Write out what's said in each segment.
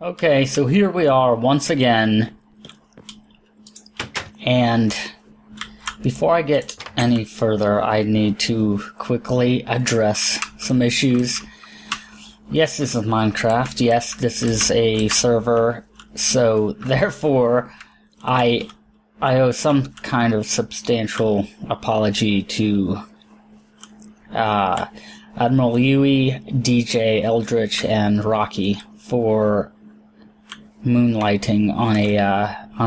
Okay, so here we are once again, and before I get any further, I need to quickly address some issues. Yes, this is Minecraft. Yes, this is a server, so therefore, I owe some kind of substantial apology to Admiral Yui, DJ Eldritch, and Rocky for moonlighting on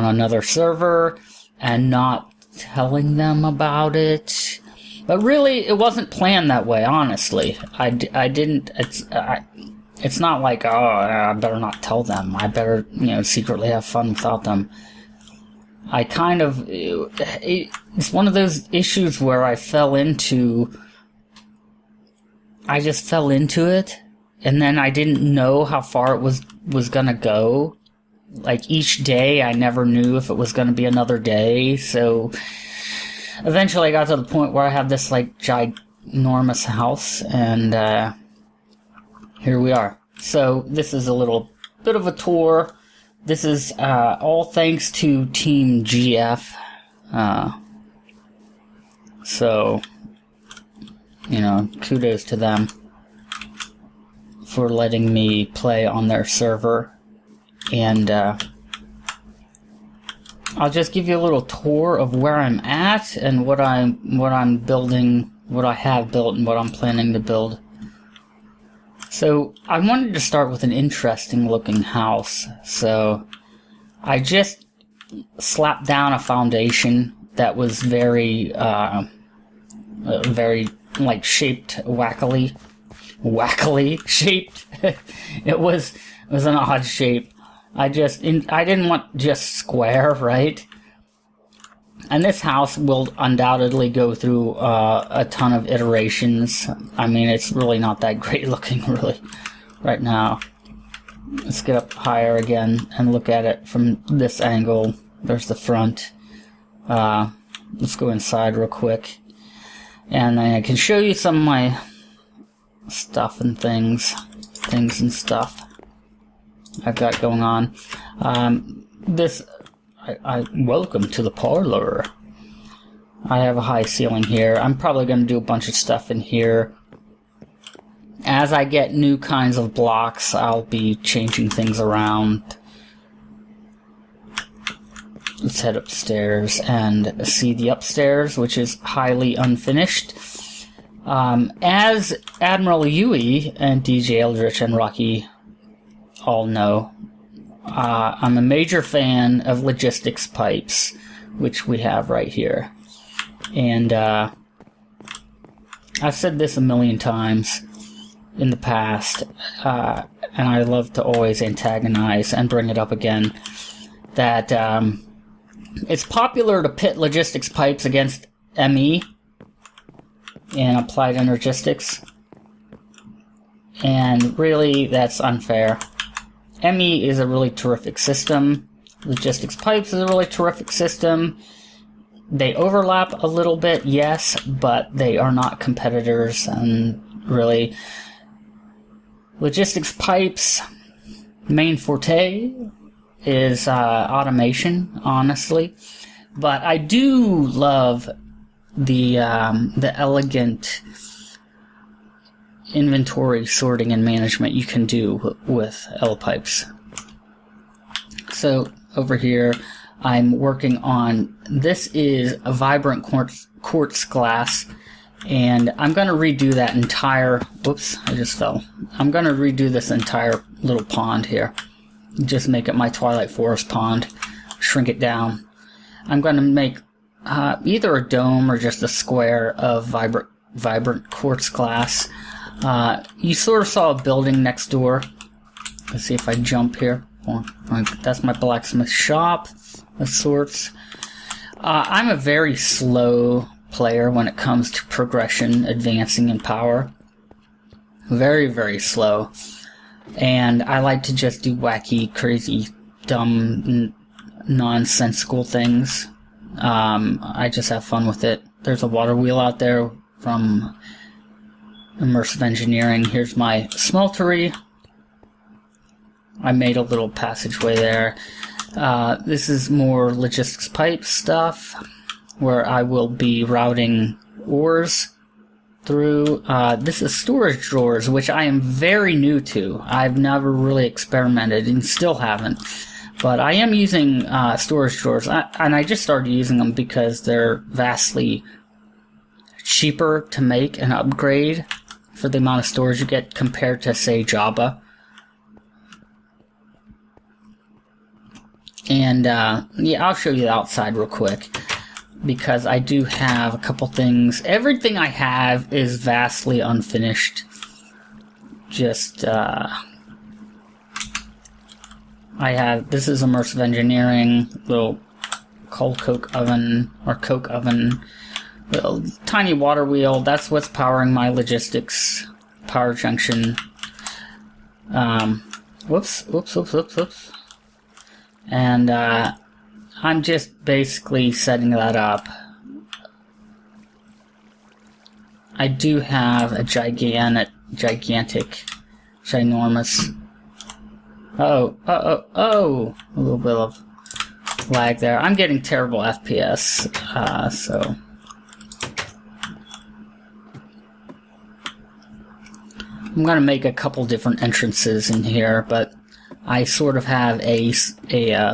another server and not telling them about it. But really, it wasn't planned that way, honestly. I didn't, it's not like, oh, I better not tell them. I better, secretly have fun without them. I kind of, it's one of those issues where I just fell into it, and then I didn't know how far it was gonna go. Like, each day, I never knew if it was gonna be another day, so eventually I got to the point where I have this, like, ginormous house, and here we are. So, this is a little bit of a tour. This is all thanks to Team GF. So, kudos to them for letting me play on their server. And I'll just give you a little tour of where I'm at and what I'm building, what I have built, and what I'm planning to build. So I wanted to start with an interesting looking house. So I just slapped down a foundation that was very like shaped wackily shaped. It was an odd shape. I didn't want just square, right? And this house will undoubtedly go through a ton of iterations. I mean, it's really not that great looking, really, right now. Let's get up higher again and look at it from this angle. There's the front. Let's go inside real quick. And I can show you some of my stuff and things and stuff I've got going on. Welcome to the parlor. I have a high ceiling here. I'm probably going to do a bunch of stuff in here. As I get new kinds of blocks, I'll be changing things around. Let's head upstairs and see the upstairs, which is highly unfinished. As Admiral Yui and DJ Eldritch and Rocky all know, I'm a major fan of logistics pipes, which we have right here. And I've said this a million times in the past, and I love to always antagonize and bring it up again, that it's popular to pit logistics pipes against ME and applied energistics, and really that's unfair. ME is a really terrific system. Logistics pipes is a really terrific system. They overlap a little bit, yes, but they are not competitors, and really, logistics pipes' main forte is automation, honestly. But I do love the elegant inventory sorting and management you can do with L-pipes. So over here, I'm working on, this is a vibrant quartz glass, and I'm going to redo that entire, whoops, I just fell. I'm going to redo this entire little pond here. Just make it my Twilight Forest pond, shrink it down. I'm going to make either a dome or just a square of vibrant quartz glass. You sort of saw a building next door. Let's see if I jump here. That's my blacksmith shop of sorts. I'm a very slow player when it comes to progression, advancing in power. Very, very slow. And I like to just do wacky, crazy, dumb, nonsensical things. I just have fun with it. There's a water wheel out there from Immersive Engineering. Here's my smeltery. I made a little passageway there. This is more logistics pipe stuff, where I will be routing ores through. This is storage drawers, which I am very new to. I've never really experimented and still haven't. But I am using storage drawers, and I just started using them because they're vastly cheaper to make and upgrade for the amount of storage you get compared to, say, Java. And yeah, I'll show you the outside real quick, because I do have a couple things. Everything I have is vastly unfinished. Just this is immersive engineering, little coal coke oven, or coke oven, little tiny water wheel. That's what's powering my logistics power junction. Whoops. And I'm just basically setting that up. I do have a gigantic, ginormous. Oh, a little bit of lag there. I'm getting terrible FPS, so. I'm gonna make a couple different entrances in here, but I sort of have a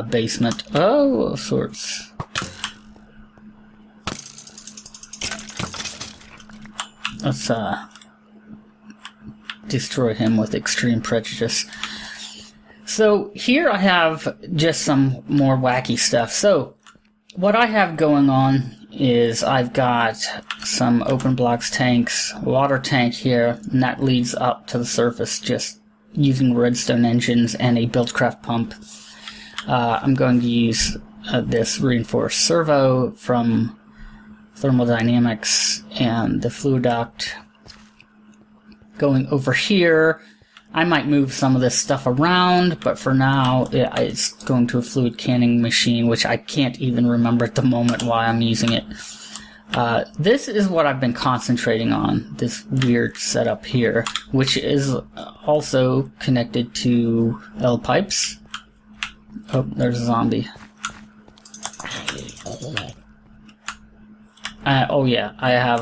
basement. Oh, of sorts. Let's destroy him with extreme prejudice. So here I have just some more wacky stuff. So what I have going on is I've got some open blocks tanks, water tank here, and that leads up to the surface just using redstone engines and a Buildcraft pump. I'm going to use this reinforced servo from Thermodynamics and the fluid duct. Going over here, I might move some of this stuff around, but for now it's going to a fluid canning machine, which I can't even remember at the moment why I'm using it. This is what I've been concentrating on, this weird setup here, which is also connected to L pipes. Oh, there's a zombie. Oh yeah, I have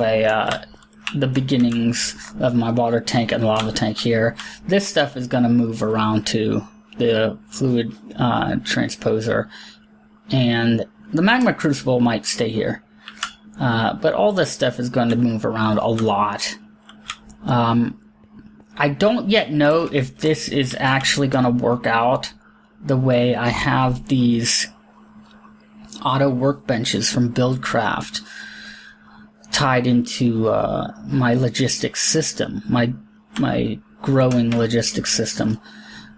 the beginnings of my water tank and lava tank here. This stuff is going to move around to the fluid transposer, and the magma crucible might stay here. But all this stuff is going to move around a lot. I don't yet know if this is actually going to work out the way I have these auto workbenches from Buildcraft tied into my logistics system, my growing logistics system.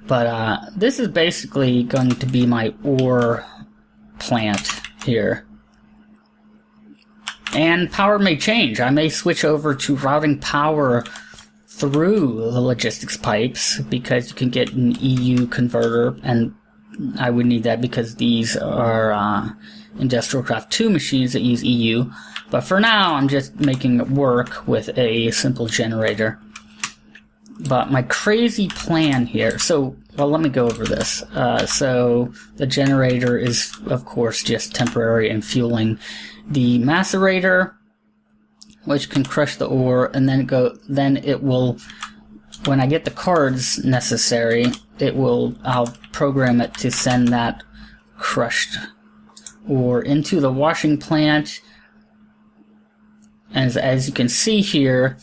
But this is basically going to be my ore plant here. And power may change. I may switch over to routing power through the logistics pipes, because you can get an EU converter, and I would need that because these are Industrial Craft 2 machines that use EU. But for now, I'm just making it work with a simple generator. But my crazy plan here, well, let me go over this. So the generator is, of course, just temporary and fueling the macerator, which can crush the ore, and then it will, when I get the cards necessary, I'll program it to send that crushed ore into the washing plant. As you can see here,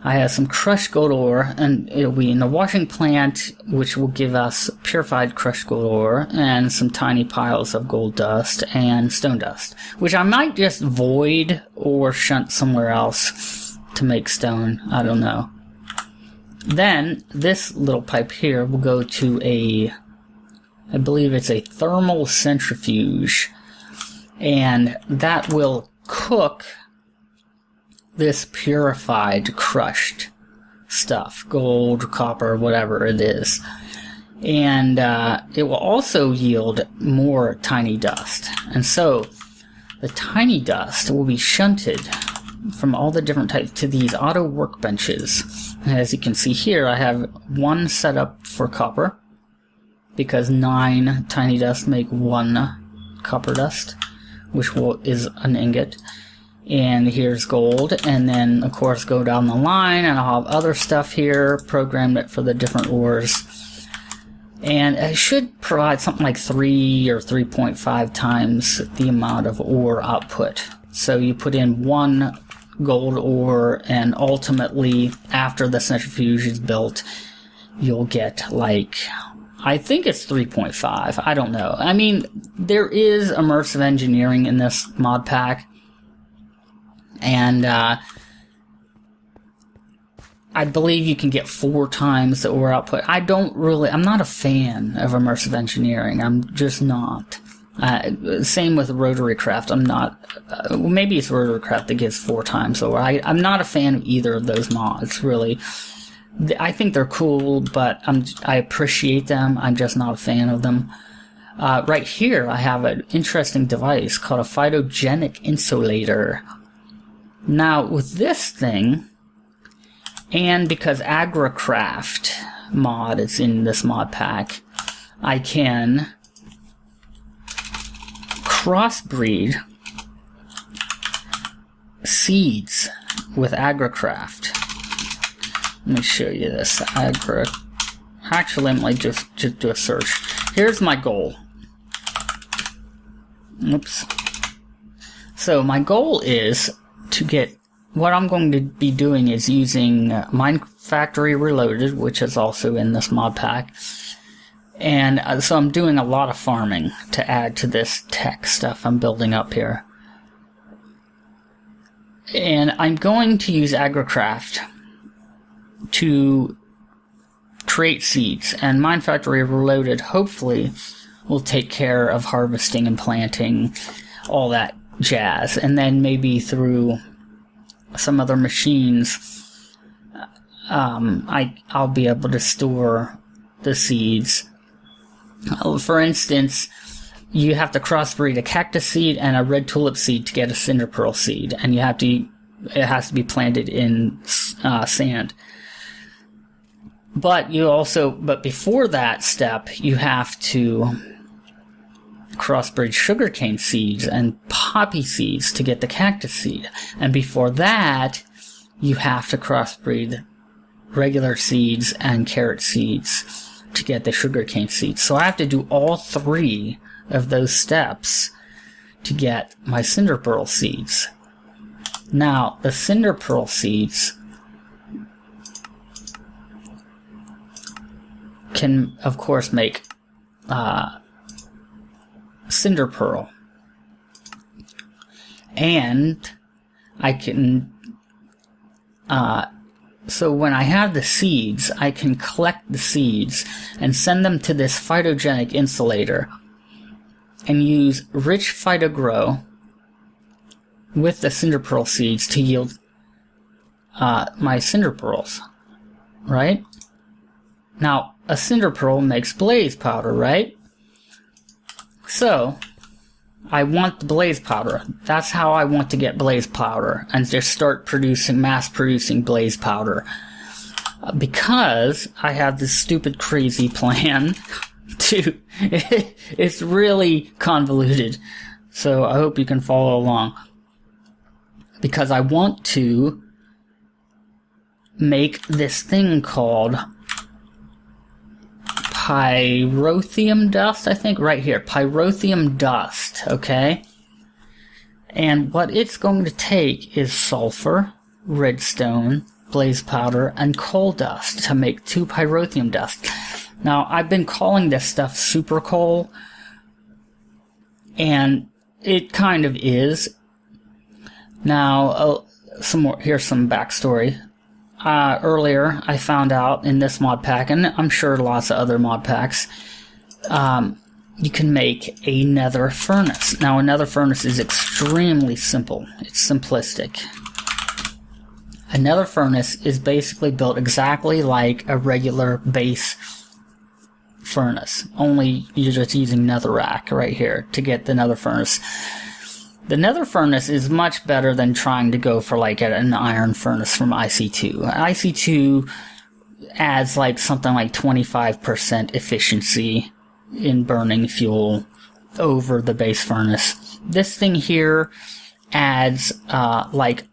I have some crushed gold ore, and it'll be in the washing plant, which will give us purified crushed gold ore and some tiny piles of gold dust and stone dust, which I might just void or shunt somewhere else to make stone. I don't know. Then this little pipe here will go to I believe it's a thermal centrifuge, and that will cook this purified, crushed stuff, gold, copper, whatever it is. And it will also yield more tiny dust. And so the tiny dust will be shunted from all the different types to these auto workbenches. And as you can see here, I have one set up for copper, because 9 tiny dust make 1 copper dust, which is an ingot. And here's gold, and then of course go down the line and I'll have other stuff here, programmed it for the different ores. And it should provide something like 3 or 3.5 times the amount of ore output. So you put in 1 gold ore, and ultimately, after the centrifuge is built, you'll get like, I think it's 3.5. I don't know. I mean, there is immersive engineering in this mod pack. And I believe you can get 4 times the ore output. I'm not a fan of immersive engineering. I'm just not. Same with Rotary Craft. I'm not, maybe it's Rotary Craft that gives 4 times the ore. I'm not a fan of either of those mods, really. I think they're cool, but I appreciate them. I'm just not a fan of them. Right here, I have an interesting device called a phytogenic insulator. Now, with this thing, and because AgriCraft mod is in this mod pack, I can crossbreed seeds with AgriCraft. Let me show you this. Actually, let me just do a search. Here's my goal. Oops. So my goal is to get, what I'm going to be doing is using Minefactory Reloaded, which is also in this mod pack. And so I'm doing a lot of farming to add to this tech stuff I'm building up here. And I'm going to use AgriCraft to create seeds. And Minefactory Reloaded hopefully will take care of harvesting and planting, all that jazz. And then maybe through some other machines, I'll be able to store the seeds. For instance, you have to crossbreed a cactus seed and a red tulip seed to get a cinder pearl seed, and it has to be planted in sand. But before that step, you have to crossbreed sugarcane seeds and poppy seeds to get the cactus seed. And before that, you have to crossbreed regular seeds and carrot seeds to get the sugarcane seeds. So I have to do all 3 of those steps to get my cinder pearl seeds. Now, the cinder pearl seeds can, of course, make cinder pearl, and I can so when I have the seeds, I can collect the seeds and send them to this phytogenic insulator and use rich phytogrow with the cinder pearl seeds to yield my cinder pearls, right? Now, a cinder pearl makes blaze powder, right? So, I want the blaze powder. That's how I want to get blaze powder and just start mass producing blaze powder. Because I have this stupid crazy plan it's really convoluted. So I hope you can follow along. Because I want to make this thing called pyrotheum dust, I think, right here. Pyrotheum dust, okay? And what it's going to take is sulfur, redstone, blaze powder, and coal dust to make 2 pyrotheum dust. Now, I've been calling this stuff super coal, and it kind of is. Now, here's some backstory. Earlier, I found out in this mod pack, and I'm sure lots of other mod packs, you can make a nether furnace. Now, a nether furnace is extremely simple. It's simplistic. A nether furnace is basically built exactly like a regular base furnace, only you're just using netherrack right here to get the nether furnace. The nether furnace is much better than trying to go for like an iron furnace from IC2. IC2 adds like something like 25% efficiency in burning fuel over the base furnace. This thing here adds like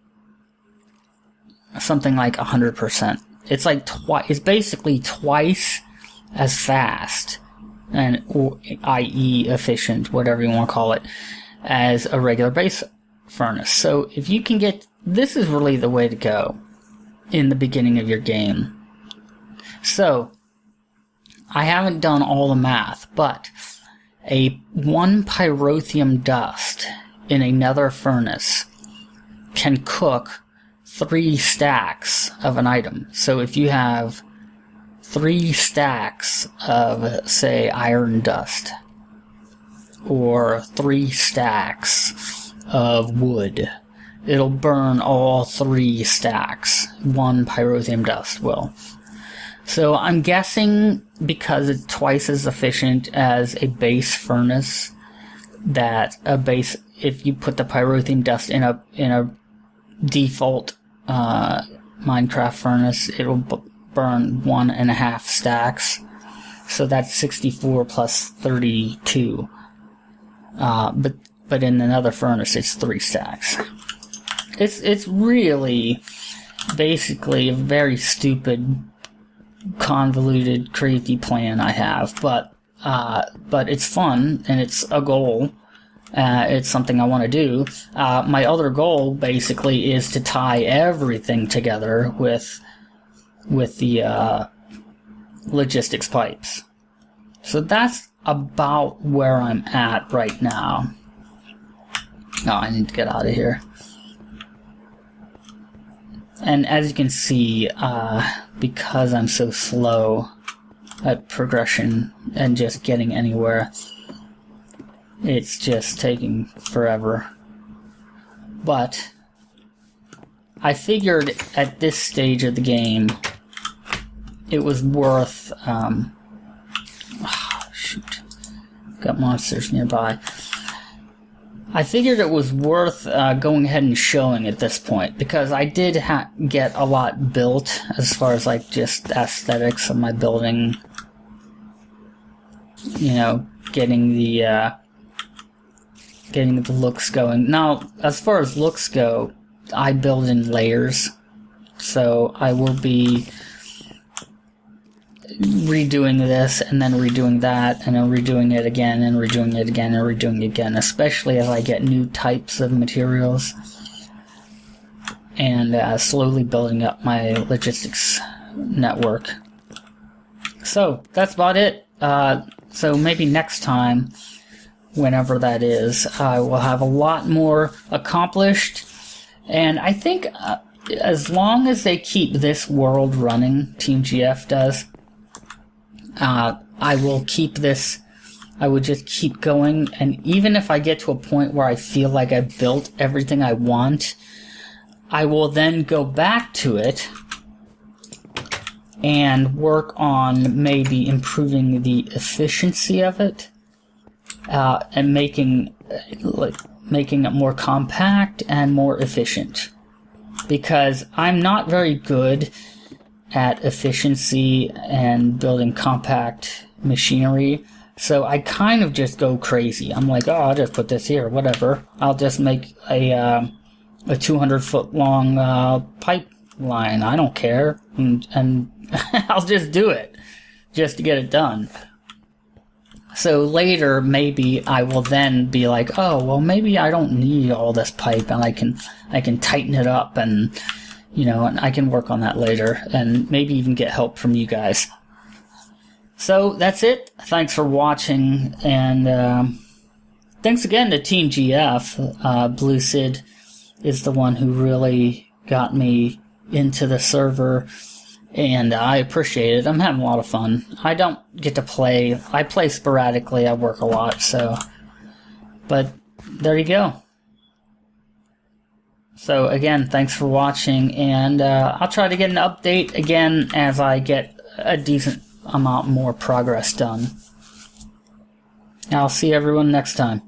something like 100%. It's like it's basically twice as fast, and i.e. efficient, whatever you want to call it, as a regular base furnace. So if you can get, this is really the way to go in the beginning of your game. So I haven't done all the math, but one pyrotheum dust in a nether furnace can cook 3 stacks of an item. So if you have 3 stacks of, say, iron dust, or 3 stacks of wood, it'll burn all 3 stacks. 1 pyrotheum dust will. So I'm guessing because it's twice as efficient as a base furnace, that if you put the pyrotheum dust in a default Minecraft furnace, it'll burn 1.5 stacks. So that's 64 plus 32. But in another furnace, it's 3 stacks. It's really basically a very stupid, convoluted, crazy plan I have, but it's fun and it's a goal. It's something I want to do. My other goal basically is to tie everything together with the logistics pipes. So that's about where I'm at right now. Oh, I need to get out of here. And as you can see, because I'm so slow at progression and just getting anywhere, it's just taking forever. But I figured at this stage of the game, it was worth... shoot. Got monsters nearby. I figured it was worth going ahead and showing at this point, because I did get a lot built as far as like just aesthetics of my building. You know, getting the looks going. Now, as far as looks go, I build in layers, so I will be redoing this and then redoing that and then redoing it again and redoing it again and redoing it again, especially as I get new types of materials, and slowly building up my logistics network. So that's about it. So maybe next time, whenever that is, I will have a lot more accomplished, and I think as long as they keep this world running, Team GF does, I will keep this. I would just keep going, and even if I get to a point where I feel like I've built everything I want, I will then go back to it and work on maybe improving the efficiency of it, and making it more compact and more efficient. Because I'm not very good at efficiency and building compact machinery, so I kind of just go crazy. I'm like, oh, I'll just put this here, whatever. I'll just make a 200-foot long pipeline. I don't care, and I'll just do it just to get it done. So later, maybe I will then be like, oh, well, maybe I don't need all this pipe, and I can tighten it up, and you know, and I can work on that later, and maybe even get help from you guys. So that's it. Thanks for watching, and thanks again to Team GF. Blue Sid is the one who really got me into the server, and I appreciate it. I'm having a lot of fun. I don't get to play. I play sporadically. I work a lot, so. But there you go. So again, thanks for watching, and I'll try to get an update again as I get a decent amount more progress done. I'll see everyone next time.